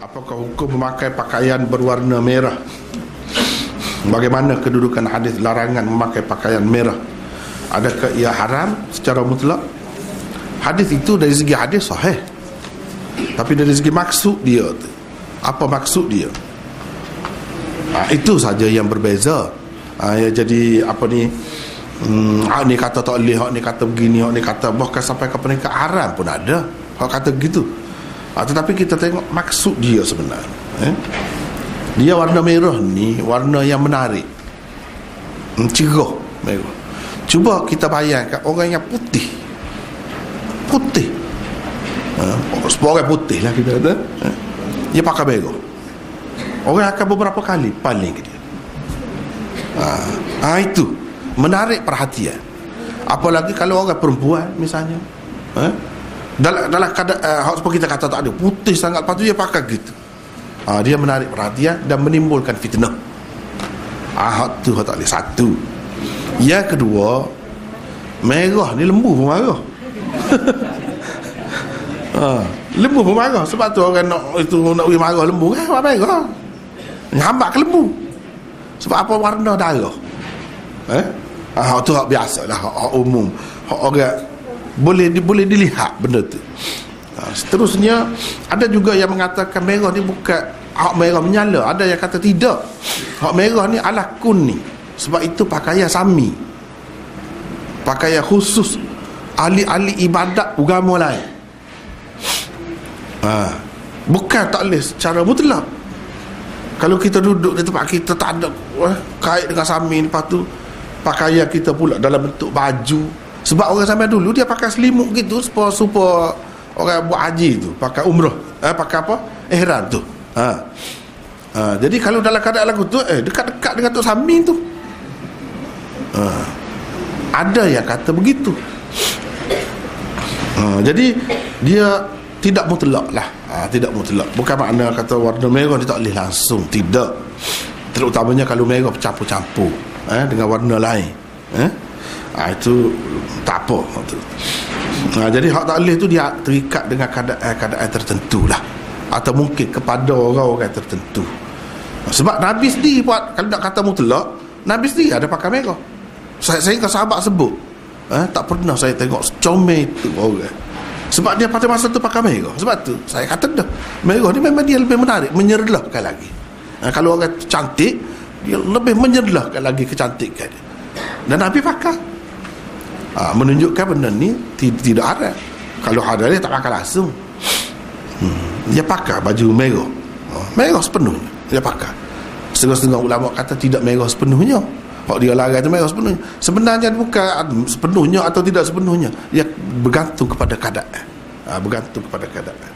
Apakah hukum memakai pakaian berwarna merah? Bagaimana kedudukan hadis larangan memakai pakaian merah? Adakah ia haram secara mutlak? Hadis itu dari segi hadis sahih, tapi dari segi maksud dia, apa maksud dia, itu saja yang berbeza. Ya, jadi apa ni, ni kata tak boleh, ni kata begini, ni kata bahkan sampai ke peringkat haram pun ada hak kata gitu. Tetapi kita tengok maksud dia sebenarnya. Dia warna merah ni warna yang menarik, cerah merah. Cuba kita bayangkan orang yang putih, sebab orang putih lah kita kata, dia pakai merah, orang akan beberapa kali paling ke dia. Itu menarik perhatian. Apalagi kalau orang perempuan misalnya, dalam keadaan seperti kita kata tak ada, putih sangat, lepas tu dia pakai gitu, dia menarik perhatian dan menimbulkan fitnah. Hak tu hak tak boleh. Satu. Yang kedua, merah ni lembu pun marah. Lembu pun marah. Sebab tu orang nak pergi marah lembu, apa merah, hambat ke lembu. Sebab apa? Warna darah. Hak tu hak biasa lah, hak umum, hak orang boleh dilihat benda tu. Seterusnya, ada juga yang mengatakan merah ni bukan hak merah menyala. Ada yang kata tidak, hak merah ni ala kuning. Sebab itu pakaian sami, pakaian khusus ahli-ahli ibadat agama lain. Bukan tak boleh secara mutlak. Kalau kita duduk di tempat kita tak ada kait dengan sami, lepas tu pakaian kita pula dalam bentuk baju. Sebab orang zaman dulu dia pakai selimut gitu supaya orang buat haji tu pakai umrah, pakai apa, ihram tu. Jadi kalau dalam keadaan lagu tu dekat-dekat dengan Tok Sami tu, ada yang kata begitu. Jadi dia tidak mutlak lah, tidak mutlak. Bukan makna kata warna merah dia tak boleh langsung, tidak. Terutamanya kalau merah bercampur-campur dengan warna lain, itu tak apa. Jadi hak tak boleh tu dia terikat dengan keadaan tertentu lah, atau mungkin kepada orang-orang tertentu. Sebab Nabi sendiri buat, kalau nak kata mutlak, Nabi sendiri ada pakai merah. Saya ke sahabat sebut, tak pernah saya tengok secomel itu orang. Sebab dia pada masa tu pakai merah. Sebab tu saya kata dah, merah ni memang dia lebih menarik, menyerlahkan lagi. Kalau orang cantik, dia lebih menyerlahkan lagi kecantikan dia. Dan Nabi pakai, menunjukkan benda ni tidak ada. Kalau ada dia tak pakai langsung. Dia pakai baju merah, merah sepenuhnya dia pakai. Setengah-setengah ulama kata tidak merah sepenuhnya, kalau dia larang tu merah sepenuhnya. Sebenarnya bukan sepenuhnya atau tidak sepenuhnya, dia bergantung kepada keadaan, bergantung kepada keadaan.